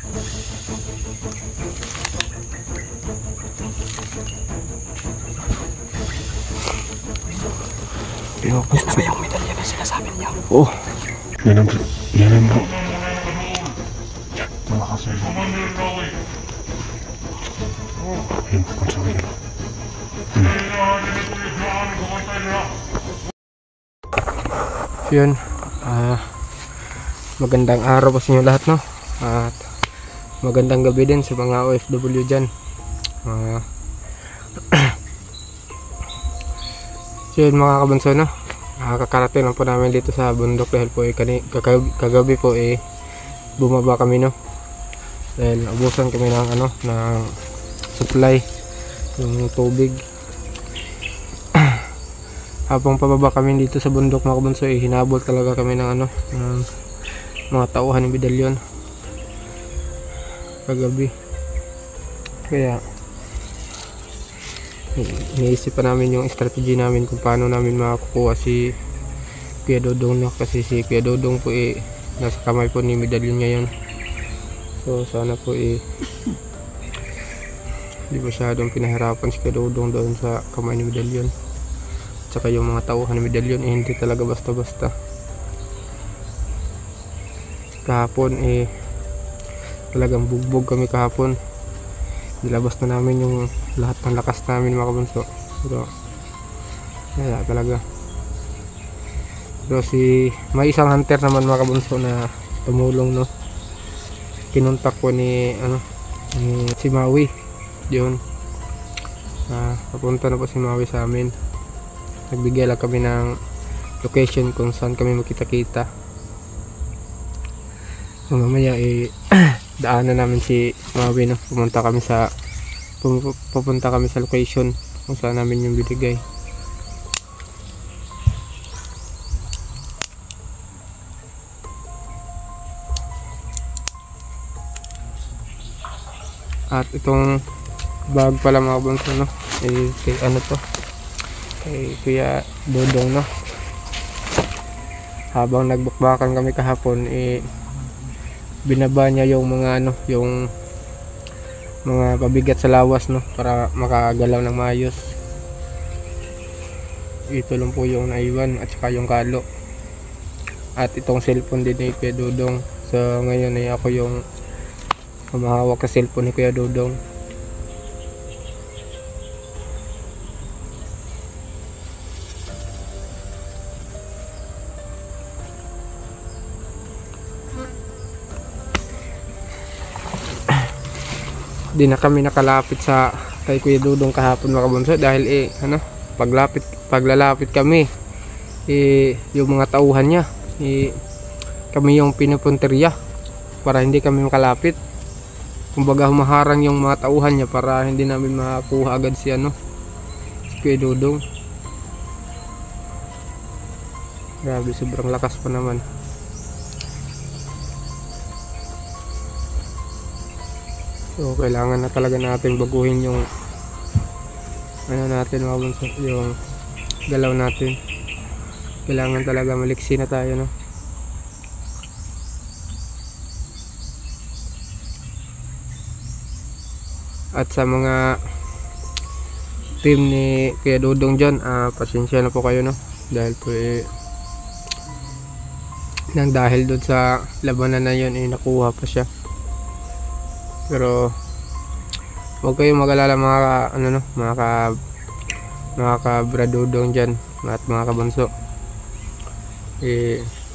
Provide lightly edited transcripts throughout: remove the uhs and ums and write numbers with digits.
Gusto ba yung medalya na sinasabi niya? Oh, yan bro. Yan bro. Makasal. Ayun, konsabi na. Yun, magandang araw po sa inyo lahat, no? At magandang gabi din sa mga OFW dyan. So yun mga kabanso, no? Kakarating lang po namin dito sa bundok dahil po kagabi po bumaba kami, no? Dahil abusan kami ng ng supply ng tubig. Habang pababa kami dito sa bundok mga kabanso, hinabol talaga kami ng ng mga tauhan ng medalyon kagabi. Kaya iniisip pa namin yung strategy namin kung paano namin makakuha si Kuya Dodong, no? Kasi si Kuya Dodong po nasa kamay po ni medalyon ngayon. So sana po hindi masyadong pinahirapan si Kuya Dodong doon sa kamay ni medalyon. Tsaka yung mga tauhan ni medalyon hindi talaga basta-basta. Kahapon talagang bugbog kami kahapon. Nilabas na namin yung lahat ng lakas namin mga kabunso. Pero kaya talaga. Pero may isang hunter naman mga kabunso na tumulong, no? Kinontak ko ni si Maui. Yun. Papunta na po si Maui sa amin. Nagbigay lang kami ng location kung saan kami makita-kita. So mamaya daanan namin si Maui, no? Pupunta kami sa location kung saan namin yung binigay. At itong bag pala mga bunso, no? Kay to? Kay Kuya Dodong, no? Habang nagbukbakan kami kahapon, binaba niya yung mga yung mga pabigat sa lawas, no, para makagalaw ng maayos. Ito lang po yung naiwan at saka yung kalo. At itong cellphone din ni Kuya Dodong. So ngayon ako yung humahawak sa cellphone ni Kuya Dodong. Di na kami nakalapit sa kay Kuya Dodong kahapon mga kabunso dahil paglalapit kami yung mga tauhan niya kami yung pinupunteriya para hindi kami makalapit. Kumbaga humaharang yung mga tauhan niya para hindi namin makakuha agad si Kuya Dodong. Grabe, sobrang lakas pa naman. So kailangan na talaga natin baguhin yung natin yung galaw natin. Kailangan talaga maliksi na tayo, no? At sa mga team ni Kuya Dodong dyan, pasensya na po kayo, no? Dahil po dahil doon sa labanan na yun nakuha pa siya. Pero huwag kayong mag-alala mga kabradodong dyan at mga kabunso.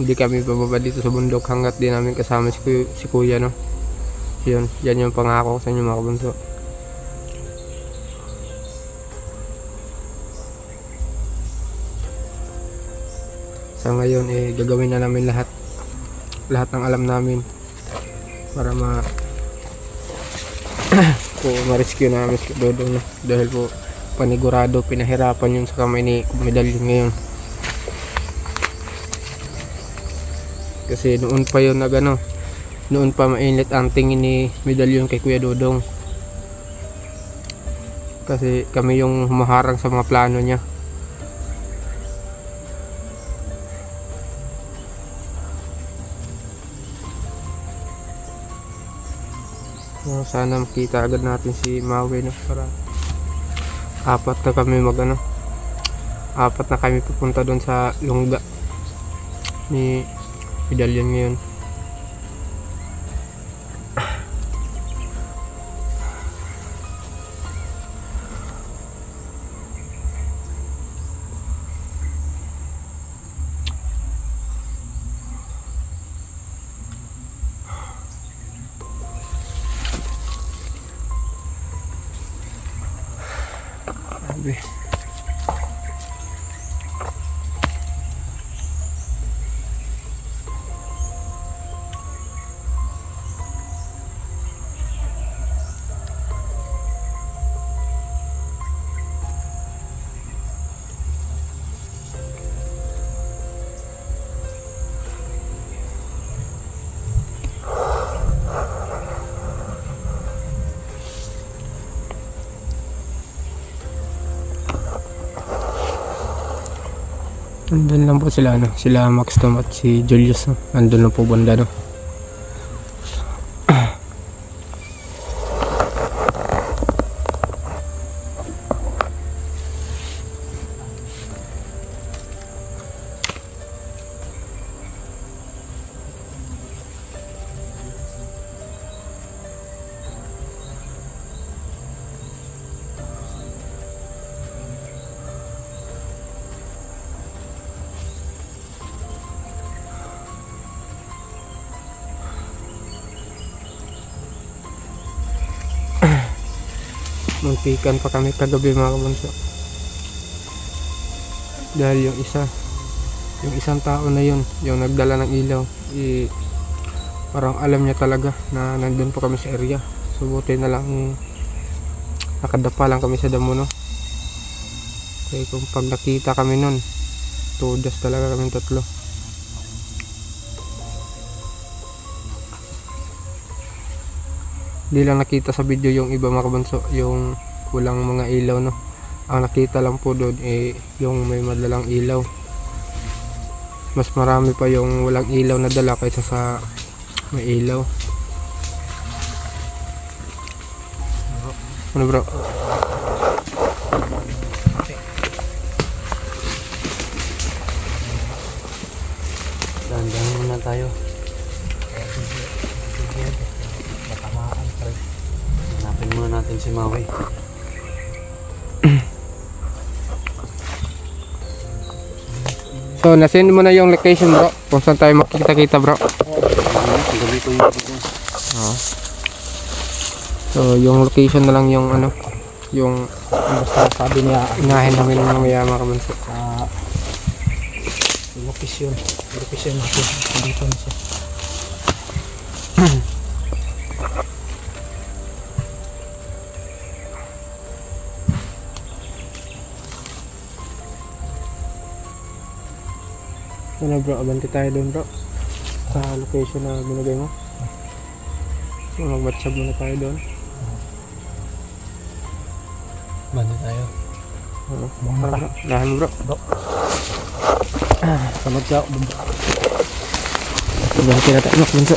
Hindi kami bababa dito sa bundok hanggat di namin kasama si Kuya, no? Yun, yan yung pangako ko sa inyo mga kabunso. Sa ngayon gagawin na namin lahat ng alam namin para ma-rescue namin si Dodong, no? Dahil po panigurado pinahirapan yun sa kamay ni medalyon ngayon. Kasi noon pa yun noon pa mainit ang tingin ni medalyon kay Kuya Dodong. Kasi kami yung humaharang sa mga plano niya. Sana makita agad natin si Maui, no? Para apat na kami apat na kami pupunta doon sa lungga ni Medallion ngayon. Sabi. Nandun lang po sila, sila Max Tom at si Julius, nandun lang po banda, Muntikan pa kami kagabi mga kabunso, dahil yung isang tao na yun, yung nagdala ng ilaw, parang alam niya talaga na nandun po kami sa area. So buti na lang nakadapa lang kami sa damo, kaya kung pag nakita kami nun, tudas talaga kami tatlo. Di lang nakita sa video yung iba mga kabunso, yung walang mga ilaw, ang nakita lang po doon yung may madalang ilaw. Mas marami pa yung walang ilaw na dala kaysa sa may ilaw. Ano bro? Dahan-dahan muna tayo. Hanapin muna natin si Maui. So nasend mo na yung location bro, kung saan tayo makikita-kita bro. Gabi ko yung video. So yung location na lang yung yung Basta sabi niya, inahin namin mamaya mga kabunso. location natin. Dito na siya. Ano bro, abanti tayo doon bro, sa location na binigay mo. So mag-WhatsApp muna tayo doon. Banda tayo. Tara bro, dahan bro. Samad ka. Abanti na tayo mga kabunso.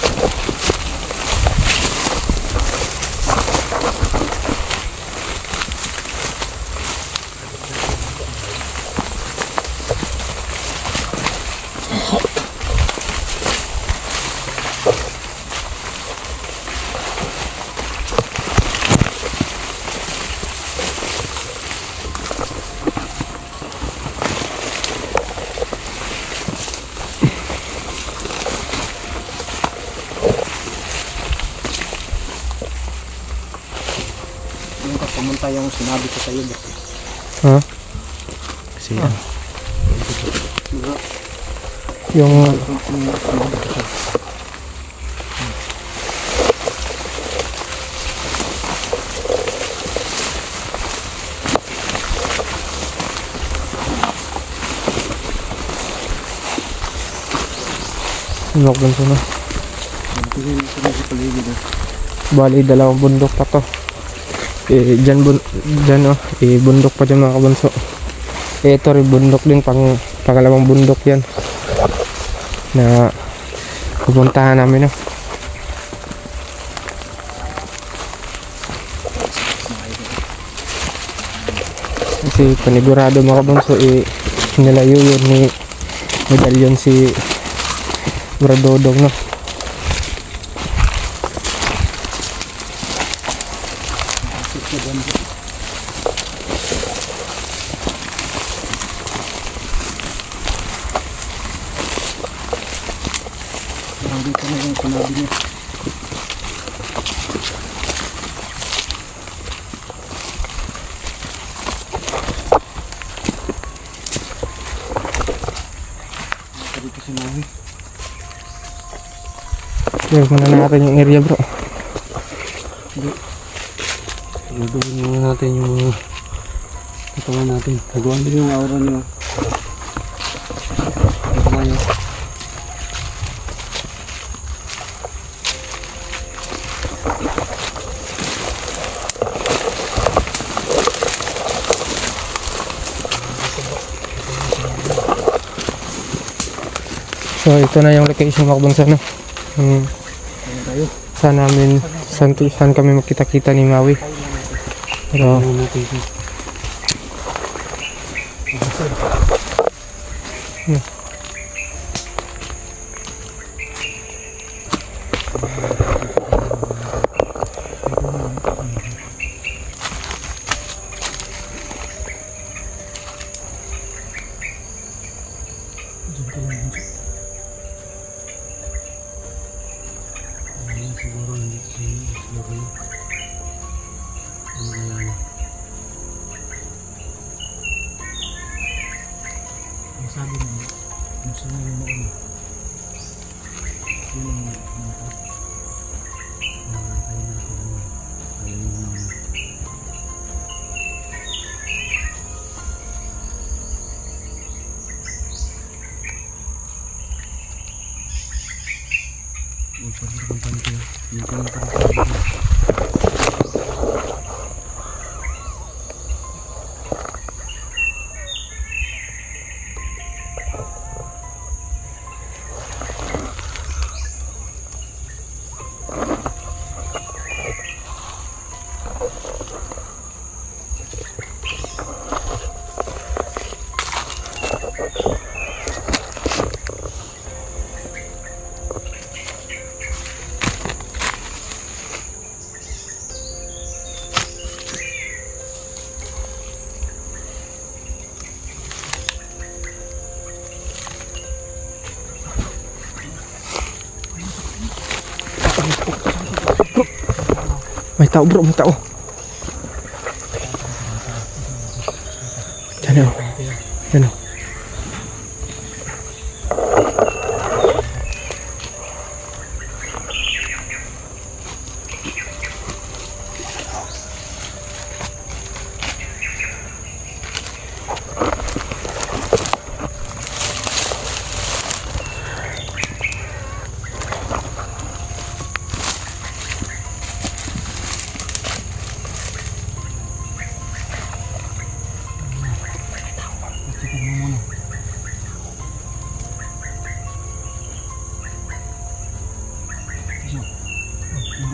Pumunta yung sinabi ko sa iyo. Ha? Kasi Yung Inok dun na. Bali dalawang bundok pa to. Dyan bundok pa dyan mga kabunso. Ito rin bundok din, pangalawang bundok yan na pupuntahan namin. Kasi panigurado mga kabunso, nilayo yun ni medalyon si Bradodong, no? Dito na yung sinabi niya. Dito sinabi. Clear muna natin yung area, bro. Gagawin muna natin yung katawan natin. Gagawin din yung aura niyo. Katawan niyo. So ito na yung location mga kabunso, no? Saan namin, saan kami magkita-kita ni Maui. Pero siguro hindi siguro ang sabi mo yung sinabi mo yun may tao, bro, may tao. Diyan o. Diyan o.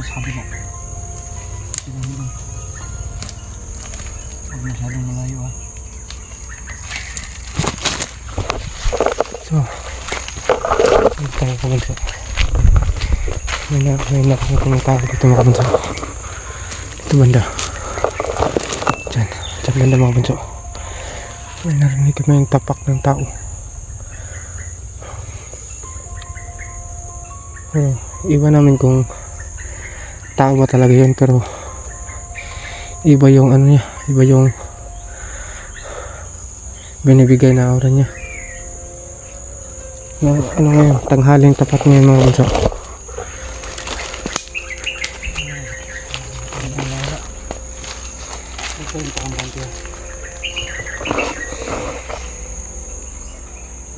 Sa kabila. Huwag masyadong malayo ah. So, may tayo kabunso. May nakakita ng tao dito mga kabunso. Dito banda. Diyan banda mga kabunso. May narinig kami yung tapak ng tao. Pero iba namin kung tao ba talaga yun, pero iba yung ano niya, iba yung binibigay na aura niya. Ano ngayon, tanghaling tapat niya mga bunso.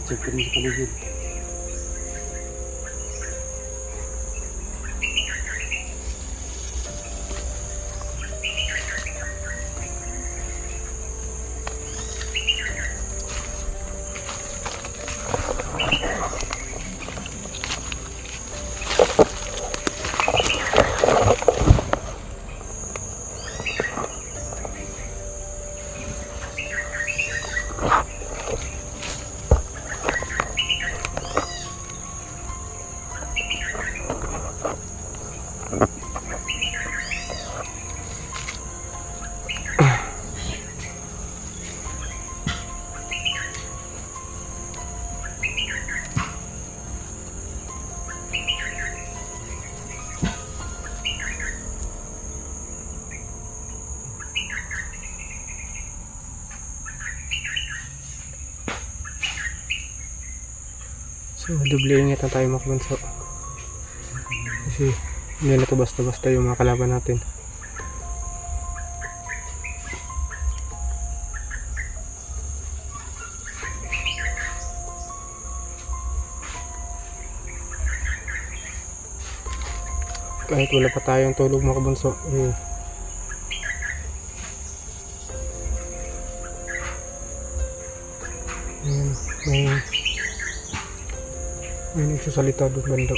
Check ko rin sa paligid. So doble ingat na tayo mga kabunso. Kasi hindi na to basta-basta yung mga kalaban natin. Kahit wala pa tayong tulog mga kabunso, may nagsasalita doon banda.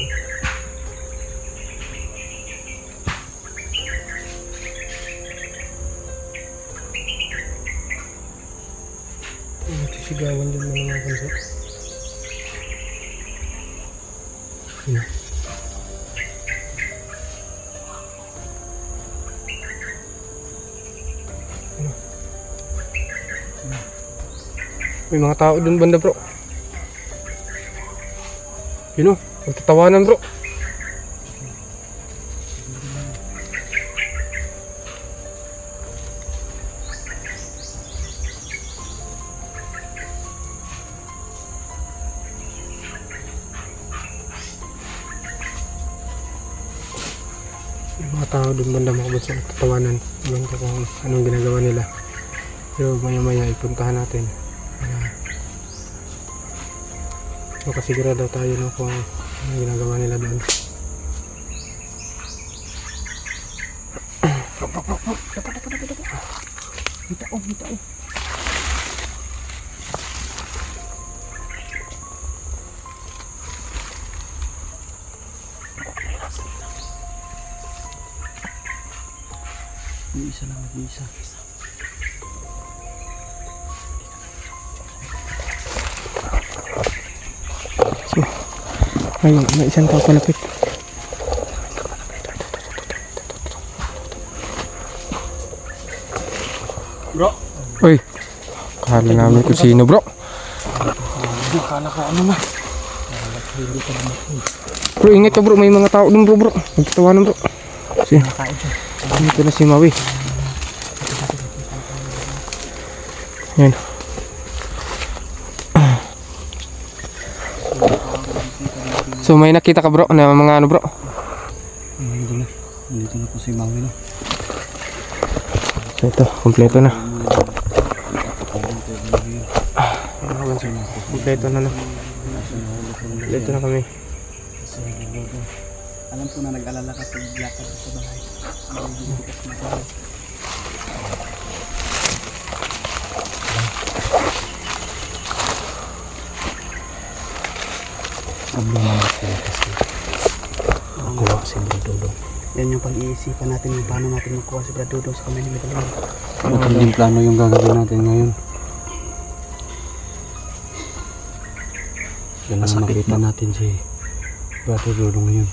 May nagsisigawan doon mga kabunso. Sino? May mga tao dun banda bro. Yun o, magtatawanan bro. May mga tao dun banda mga kabunso, magtatawanan. Ewan ko kung anong ginagawa nila. Pero maya maya ipuntahan natin. Makasigurado tayo no kung ano ginagawa nila doon. Hita. Isa lang, isa. So, may isang tao palapit. Bro. Uy. Kala namin kung sino bro. Kala ka ano na. Bro, ingat ka bro. May mga tao dun bro. Magtatawanan bro. Dito na si Maui. Yan. So may nakita ka bro na mga ano bro? Dito na po si Maui no. So ito, kompleto na. Kompleto na no. Kompleto na kami. Alam ko na nag-alala ka pag lakad sa bahay. Makuha si Bradodong. Yan yung pag-iisipan natin kung paano natin makuha si Bradodong sa kamay ni Medallion. Matinding plano yung gagawin natin ngayon. Yan ang makita natin si Bradodong ngayon.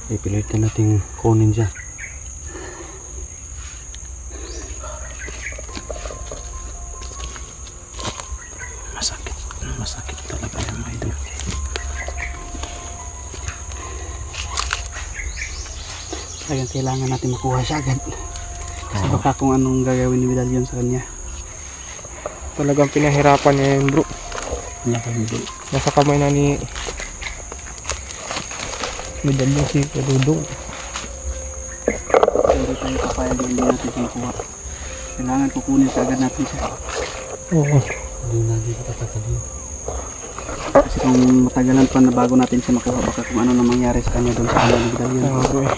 Ipilitan natin kunin siya. Masakit talaga yung mga idol. Kaya kailangan natin makuha siya agad. Kasi baka kung anong gagawin ni Medallion sa kanya. Talagang pinahirapan niya yun bro. Nasa kamay na ni Medallion si Bradodong. Hindi tayo papayag na hindi natin siya makuha. Kailangan kukunin sa agad natin siya. Oo. Hindi natin patatagin. Kasi kung matagalan pa na bago natin siya makuha, baka kung ano na mangyari sa kanya doon sa kamay ni Medallion. Tama bro eh.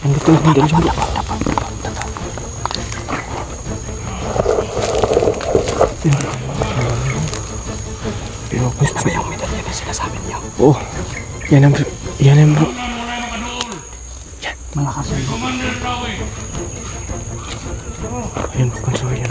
Andito yung Medallion. Pero gusto mo yung Medallion na sinasabi niyo? Oo. Yan ang bro. Yan. Malakas yun. Ayan po konso yan.